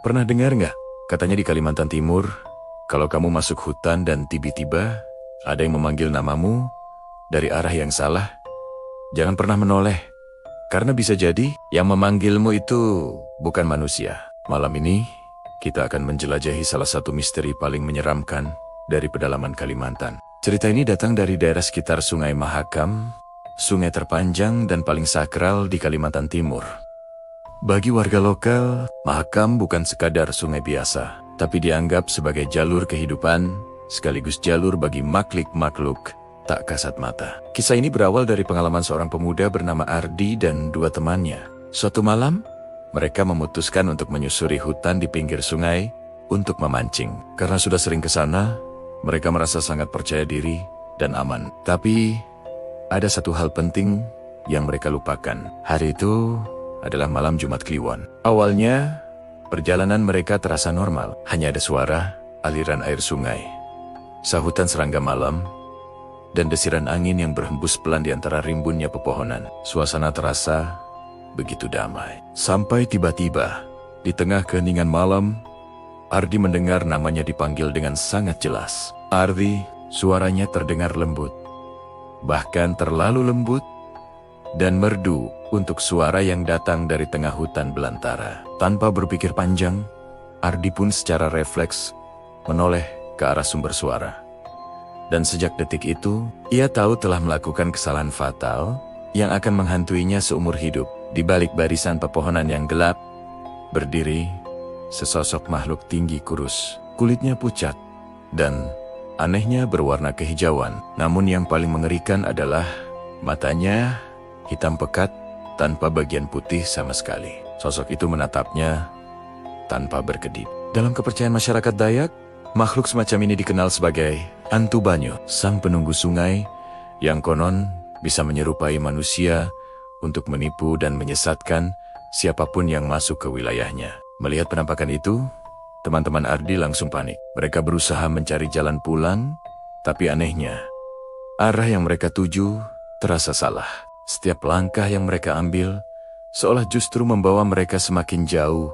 Pernah dengar nggak? Katanya di Kalimantan Timur, kalau kamu masuk hutan dan tiba-tiba ada yang memanggil namamu dari arah yang salah, jangan pernah menoleh. Karena bisa jadi yang memanggilmu itu bukan manusia. Malam ini, kita akan menjelajahi salah satu misteri paling menyeramkan dari pedalaman Kalimantan. Cerita ini datang dari daerah sekitar Sungai Mahakam, sungai terpanjang dan paling sakral di Kalimantan Timur. Bagi warga lokal, Mahakam bukan sekadar sungai biasa, tapi dianggap sebagai jalur kehidupan, sekaligus jalur bagi makhluk-makhluk tak kasat mata. Kisah ini berawal dari pengalaman seorang pemuda bernama Ardi dan dua temannya. Suatu malam, mereka memutuskan untuk menyusuri hutan di pinggir sungai untuk memancing. Karena sudah sering ke sana, mereka merasa sangat percaya diri dan aman. Tapi, ada satu hal penting yang mereka lupakan. Hari itu adalah malam Jumat Kliwon. Awalnya, perjalanan mereka terasa normal. Hanya ada suara aliran air sungai, sahutan serangga malam, dan desiran angin yang berhembus pelan di antara rimbunnya pepohonan. Suasana terasa begitu damai. Sampai tiba-tiba, di tengah keheningan malam, Ardi mendengar namanya dipanggil dengan sangat jelas. Ardi, suaranya terdengar lembut. Bahkan terlalu lembut dan merdu untuk suara yang datang dari tengah hutan belantara. Tanpa berpikir panjang, Ardi pun secara refleks menoleh ke arah sumber suara. Dan sejak detik itu, ia tahu telah melakukan kesalahan fatal yang akan menghantuinya seumur hidup. Di balik barisan pepohonan yang gelap, berdiri sesosok makhluk tinggi kurus. Kulitnya pucat dan anehnya berwarna kehijauan. Namun yang paling mengerikan adalah matanya hitam pekat tanpa bagian putih sama sekali. Sosok itu menatapnya tanpa berkedip. Dalam kepercayaan masyarakat Dayak, makhluk semacam ini dikenal sebagai Hantu Banyu, sang penunggu sungai yang konon bisa menyerupai manusia untuk menipu dan menyesatkan siapapun yang masuk ke wilayahnya. Melihat penampakan itu, teman-teman Ardi langsung panik. Mereka berusaha mencari jalan pulang, tapi anehnya, arah yang mereka tuju terasa salah. Setiap langkah yang mereka ambil, seolah justru membawa mereka semakin jauh,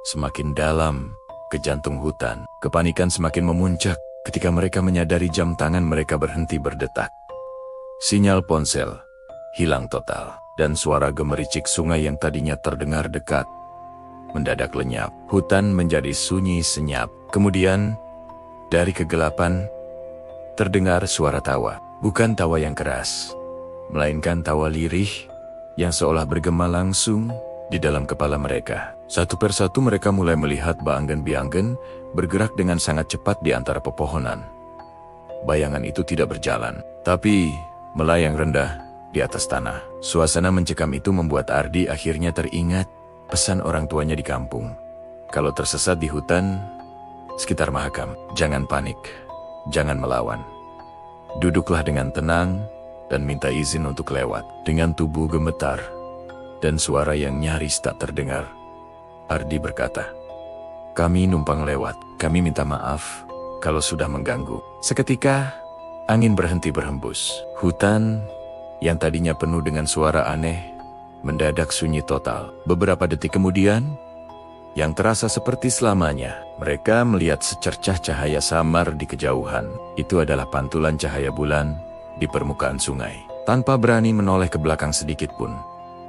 semakin dalam ke jantung hutan. Kepanikan semakin memuncak ketika mereka menyadari jam tangan mereka berhenti berdetak. Sinyal ponsel hilang total, dan suara gemericik sungai yang tadinya terdengar dekat mendadak lenyap. Hutan menjadi sunyi senyap. Kemudian, dari kegelapan, terdengar suara tawa. Bukan tawa yang keras, melainkan tawa lirih yang seolah bergema langsung di dalam kepala mereka. Satu persatu mereka mulai melihat Baanggen-Bianggen bergerak dengan sangat cepat di antara pepohonan. Bayangan itu tidak berjalan, tapi melayang rendah di atas tanah. Suasana mencekam itu membuat Ardi akhirnya teringat pesan orang tuanya di kampung. Kalau tersesat di hutan sekitar Mahakam, jangan panik, jangan melawan. Duduklah dengan tenang dan minta izin untuk lewat. Dengan tubuh gemetar dan suara yang nyaris tak terdengar, Ardi berkata, "Kami numpang lewat. Kami minta maaf kalau sudah mengganggu." Seketika, angin berhenti berhembus. Hutan yang tadinya penuh dengan suara aneh mendadak sunyi total. Beberapa detik kemudian, yang terasa seperti selamanya, mereka melihat secercah cahaya samar di kejauhan. Itu adalah pantulan cahaya bulan di permukaan sungai. Tanpa berani menoleh ke belakang sedikit pun,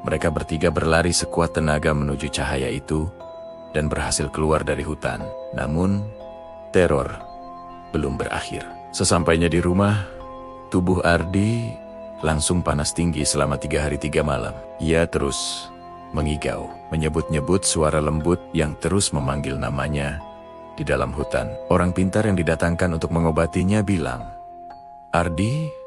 mereka bertiga berlari sekuat tenaga menuju cahaya itu dan berhasil keluar dari hutan. Namun, teror belum berakhir. Sesampainya di rumah, tubuh Ardi langsung panas tinggi selama 3 hari 3 malam. Ia terus mengigau, menyebut-nyebut suara lembut yang terus memanggil namanya di dalam hutan. Orang pintar yang didatangkan untuk mengobatinya bilang, "Ardi,